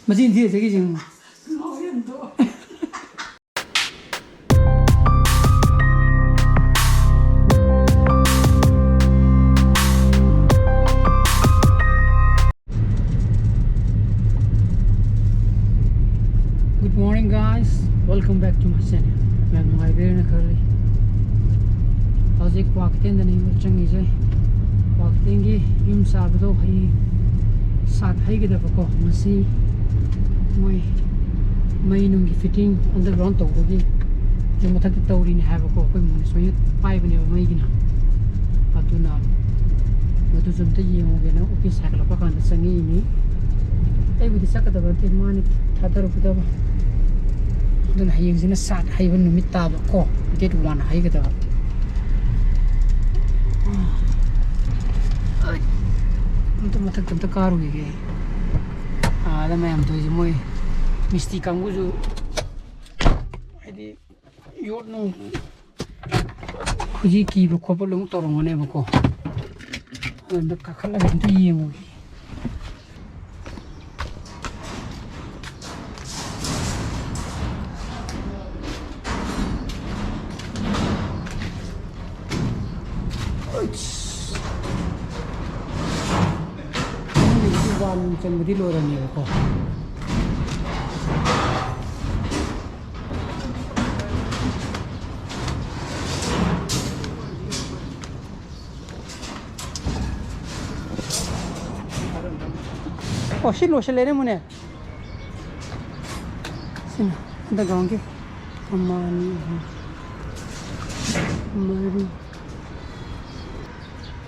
Machine thì cái gì Good morning guys, welcome back to my channel. I'm my very curly. How's it walking the name of Changi? Walking yum sabdo hai sat hai ke dafa ko masi mai nung fitting underground to gi je mathak tawri ne have ko koi mon so yet pai bane mai gina atuna madu jumta yi mo ge na office sakla pa kan sangi ni ai bu sakata ba te mani thadar bu da ba dan hayeng sina sat hai ban numit ta ba ko get one hai ke da untuk matak tentu karu gitu, ada macam tu je moi, mesti kamu tu, jadi yot nung, kuji ki berkuah belum torong mana berkuah, anda kakak lagi tu iya moi. Macam di luar ni aku. Oh, silo ni mana? Sini, ada gang ke? Amani, mari.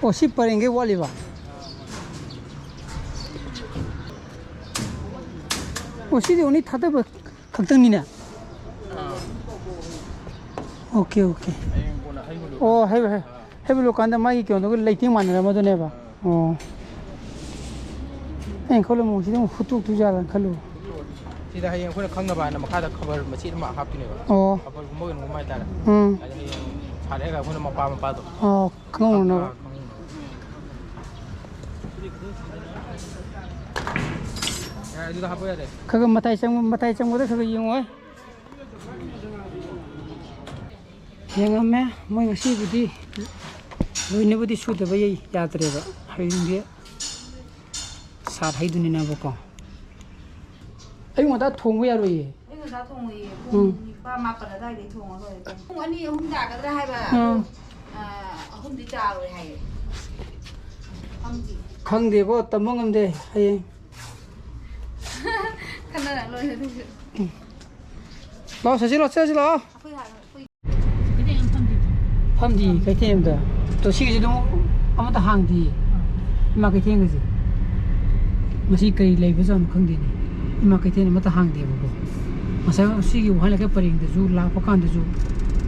Oh, si paling ke wali ba? Oh, sih oni thada ba khakdang ni na. Okay. Oh, hai lokan da mai kyo no lighting man ra ma do ne ba. Oh. Ai kholo mo si mo futu tu ja lan khalo. Si da hayeng khona khangna ba na makha da khabar machi ma hap tu ne ba. Oh. Khabar mo no mai ta. Ai thare ga khona ma pa do. Oh, khong no. Kagak matai cang muda kagak yang wah. Yang ame, mau ngasih budi, ini budi sudah bayar jatuh ya, hari ini dia saat hari ini nak buka. Ayo kita tunggu ya loh. Ayo kita tunggu ya. Pak mak pada dah di tunggu loh. Tunggu ni hum dah kita hai ba. Hum di dah loh hai. Kang deh kok, tambang am deh, hai. Karena lo itu. Lo saja lo. Pamdi, kaya tiang dah. Tu sih jadi mu, amat hang di, mak kaya tiang sih. Masih kaya lagi besar kang di ni, mak kaya tiang amat hang di buku. Masa sih wah lagi paling tu, lah pakan tu,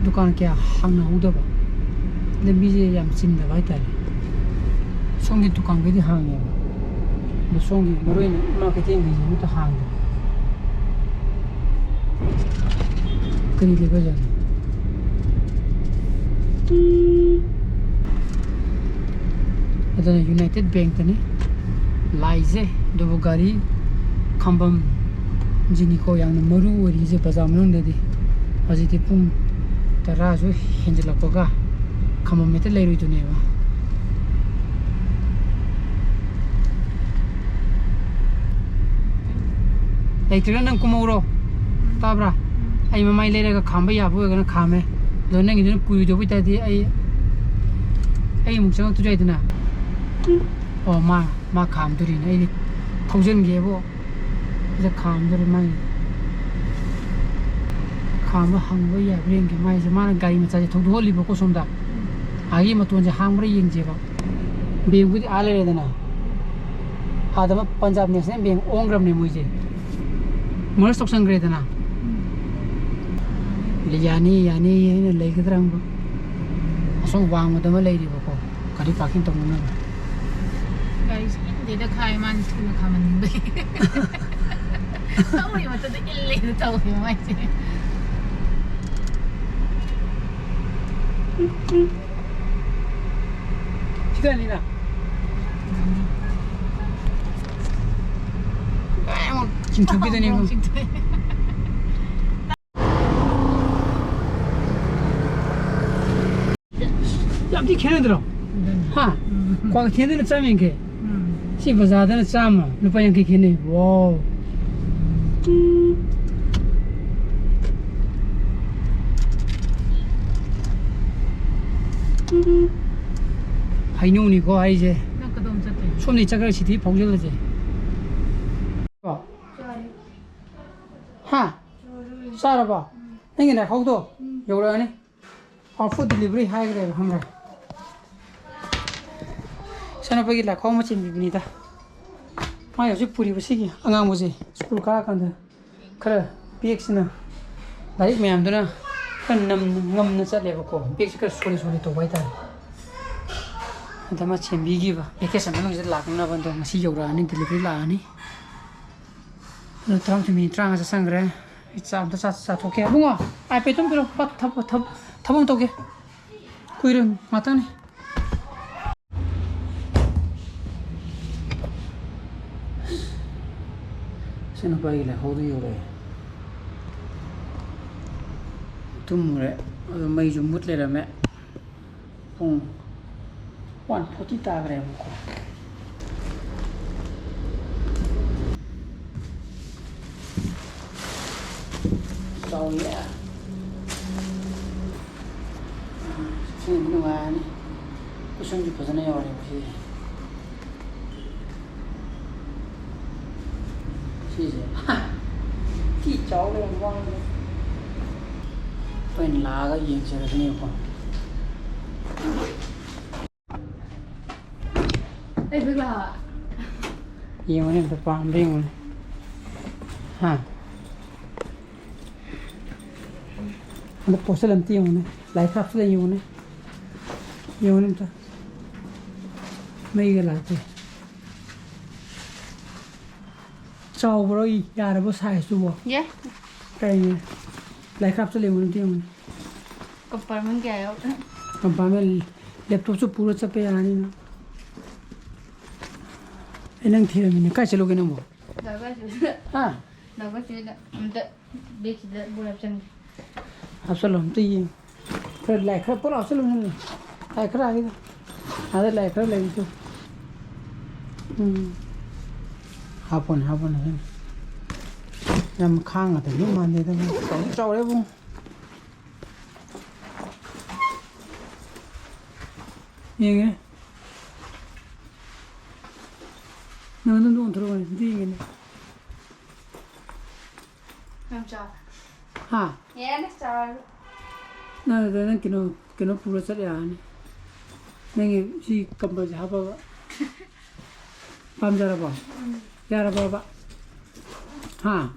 dukan kaya hang na udah ba. Lebih je yang cinta baik tadi. Songi dukan kaya hang ya. Songi, baru ini mak kaya tiang sih, amat hang di. Kini lagi besar. Ada United Bank tadi, Laize, dua gari, kambam, jini ko yang nomor je pasal mana tadi, aje tipung terazu Nganglakpa ka, kambam meter lagi itu ni ba. Lagi tu kan kumuro, tabra, ay mamai lagi ka kambam ya bu kan kambam. Donen gitu kuyu jobi tadi ay mungkin tu jadi na. Oh ma kam tu rin ay thousand gebo. Jadi kam tu rin mai. Kam hang bo ya bring ke mai zaman gari macam je thodu holi bo ko sonda. Agi matuan je hang beri yang je ba. Bank budi ale le na. Ada ma Punjab National Bank ongram ne mui je. Mula stok sangre na. Yani ini lagi terang bu, asal wang muda malah ini bu, kari pakin tu mana? Guys, ini dah kaya man tu nak kaman ni. Tahu ni macam tu ilmu tu tahu ni macam. Jika ni nak. 징투기더니 뭐. 얌디 캐네들어. 하. 과거 캐네는 짜면 게. 시 바자다는 짜마. 누파양 게 캐네. 와우. 하이뇽이 거 아이제. 손이 작을 시티 봉절러지. 하. 살아봐. 내게 나 거기도 요러니. 푸드 딜리버리 하게 돼 함라. 산업하기 라 거무 찜입니다. 아 요즘 뿌리 보시기 안강 뭐지? 스쿨 가간다. 그래. BX는 나이 매암도나 남 ꯆꯠꯂꯦꯕꯀꯣ ꯕꯦꯛꯁꯤ ꯈꯔ ꯁꯣꯔꯤ ꯇꯧꯕ ꯍꯥꯏꯇꯥꯔꯦ ꯑꯗ ꯃꯥ ꯁꯦꯝꯕꯤꯈꯤꯕ vacation ꯃꯅꯨꯡꯁꯤꯗ ꯂꯥꯛꯅꯕ ꯑꯗꯣ ꯉꯁꯤ ꯌꯧꯔꯛꯑꯅꯤ ꯗꯦꯂꯤꯚꯔꯤ ꯂꯥꯛꯑꯅꯤ ꯑꯗꯣ 30 ꯃꯤꯅꯤꯠ 35 ꯆꯪꯈ꯭ꯔꯦ ꯆꯥꯛ ꯑꯝꯇ ꯆꯥꯊꯣꯛꯀꯦ ꯏꯕꯨꯡꯉꯣ ꯑꯥꯏꯄꯦꯗ 좀 ꯄꯤꯔꯣ ꯊꯕꯛ ꯑꯃ ꯇꯧꯒꯦ ꯀꯨꯏꯔꯦ ꯉꯥꯛꯇꯪꯅꯤ ꯁꯤ ꯅꯨꯄꯥꯒꯤ ꯂꯩꯍꯧꯗꯣ ꯌꯧꯔꯛꯑꯦ ꯇꯨꯝꯃꯨꯔꯦ ꯑꯗꯣ ꯃꯩꯁꯨ ꯃꯨꯠ ꯂꯩꯔꯝꯃꯦ ꯄꯨꯡ 1:40 ꯇꯥꯈ꯭ꯔꯦꯕꯀꯣ ꯆꯥꯎꯌꯦ ꯁꯤꯅꯗꯤ ꯅꯨꯡꯉꯥꯏꯔꯅꯤ ꯀꯨꯁꯟꯁꯨ ꯐꯖꯅ ꯌꯥꯎꯔꯦ 시제 티 cháu lên quăng bên lá cái gì sẽ được nhiều không đây biết là nhiều nên phải quan riêng rồi ha nó bỏ sẽ làm tiêu này lại khắp sẽ nhiều này nhiều nên ta mấy cái lại thì sau rồi nhà nó có xài xuống nhé cái này lại khắp sẽ liền một tiêu này cặp phần mình kẹo cầm phá mình laptop chụp pura chụp về anh nó anh đang thiệt mình cái chơi cái nào mà đâu có gì à đâu có gì đó mình tự biết gì đó buồn chân học sinh làm gì rồi lại khắp bắt học sinh luôn này lại khắp ra cái à đây lại khắp lại chứ học phần này làm khang ở tỉnh mà thì tao trâu đấy không như thế nó đúng rồi gì vậy làm sao hả nhé nó sao nó cái nó pura sắt ya này nên gì cầm vào giá bao 밤자라 봐. 야라 봐봐. 하.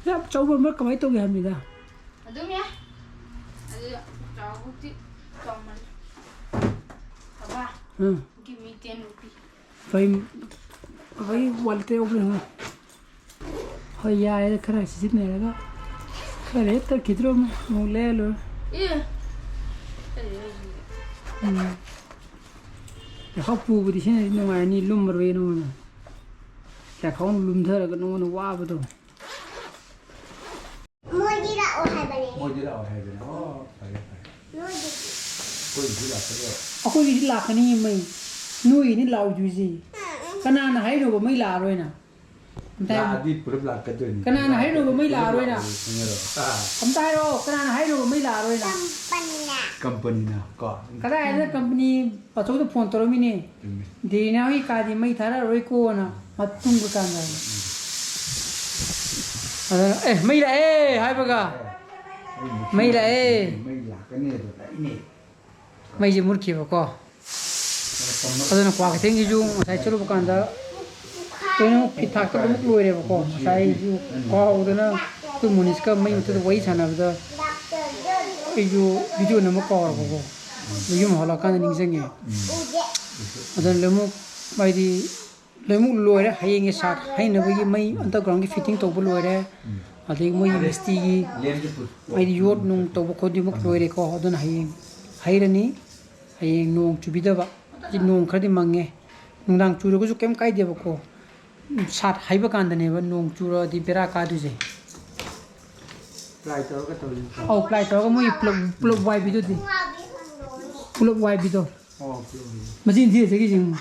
야, 저번 몇 가만히 또게 합니다. đúng nhé cháu cũng chị chồng mình ba 응. give me 10 rupees 거의 월대 오브는 허야에 그래 시집내가 그래 또 기드로 몰래로 yeahเขาปูไปที่นี่น้องไอ้นี่ลุ่มมาเลยน้องแต่เขาลุ่มเธอแล้วก็น้องว่าไปตรง모지라 오하바네. 모지라 오하바네. 빨리. 거기 지라 그래. เอาคนที่หลักนี่ไม่นุ่ยนี่เราอยู่สิขนาดไหนเราก็ไม่ลาเลยนะแต่ 라디 부럽라 거든. ขนาดไหนเราก็ไม่ลาเลยนะ 그래요. ผมตายแล้วขนาดไหนเราก็ไม่ลาเลยนะ 깜빡이나. 컴퍼니나 거. ก็ได้แล้วคอมพานีปัจจุบันโฟนตัวมีนี่ดีนะที่การที่ไม่ทาร์รวยกูนะมาตุ้งกันเลยไม่ละให้ปะกะไม่ละ ไม่ละก็เนี่ยตัวนี้ ไม่จะมุดขี้ปะก็ตอนนั้นกว่าที่ทิ้งอยู่ใส่ชุดปะกันเด้อตัวนี้ผิดทักก็มุดรวยเลยปะก็ใส่อยู่ก็อุดนะตัวมุนิสก็ไม่อุดตัวไว้ฉันนะเด้ออยู่วิดีโอนั้นมาก่อนปะก็อยู่มาหลอกกันนิ่งเสียงตอนนั้นเรื่องมุกไปดีเรื่องมุกรวยเลยให้ยังไงสัตว์ให้นะวิไม่อันตรกรองที่ฟิตติ้งตัวรวยเลยอะไรไม่มิสตี้ไปดียอดนุ่งตัวคนที่มุกรวยเลยก็ตอนนั้นให้เรื่องนี้ให้นุ่งจุบิดว่าจีนุ่งคดีมังเง nungdang chura ko su kem kai de ko sat haiba kan da ne ba nong chura di bera ka du je Fly to cái tôi. au plai to ko mo i plop wai bi do di plop wai bi do Oh, ma jin thi je ki jing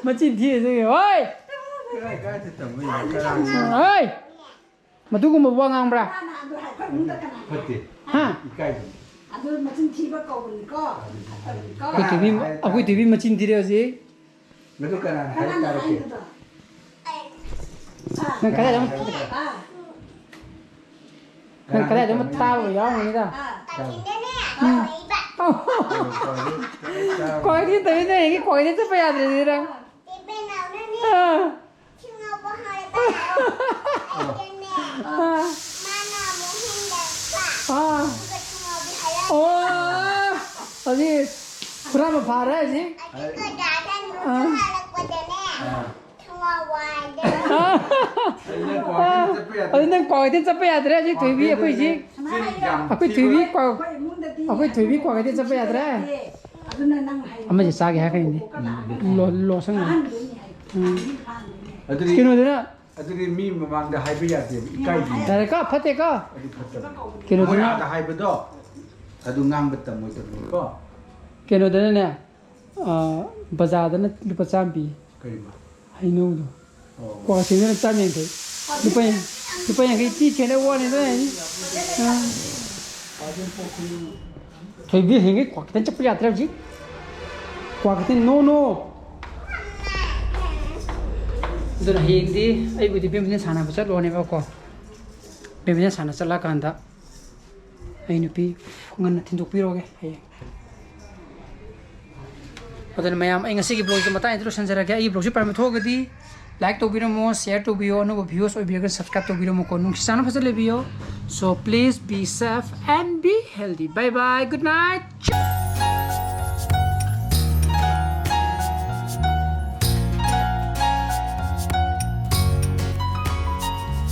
ma jin thi je ki oi cái thì tầm bây giờ cái làm oi ma tu ko ma wa ngang bra phát triển. ha Cái gì? aku TV ma jin thi re je Mấy cái này hay cái gì? nang kada dam nang kada dam ta ba yaw ni da coi đi tới đây cái coi đi tới bây giờ thì đang 어디 브라마 봐라지 어디 난 coi đi tới bây giờ thì thủy vi à quý gì à quý thủy vi coi à quý thủy vi coi đi tới bây giờ thì 아마 이제 싸게 하겠네. 로 생각. Aduh, 키노드나 aduh mi memang dah high bayar dia. Ikai ni. 다를까 파테까 Aduh betul. 키노드나 Dah high betul. Aduh ngang betul mu tu. Ko. 키노드나 바자드나 루파 짬비 Kari mah. 하이노도 Oh. 과시는 짬인데 루파야 그 찌체네 원이네 저기 행이 꽉된 chấp bây giờ chứ 꽉된 노노 이들 hindi ai budi bemne sana bacha lone ba ko bemne sana chala kanda ai nupi ngan thinduk piroge ai adan mayam ai ngasi gi blog mata introduction jara ga ai blog si parma thogadi like to biro share to biro no views or biro subscribe to biro mo ko nung channel phasale bio so please be safe and be healthy bye bye good night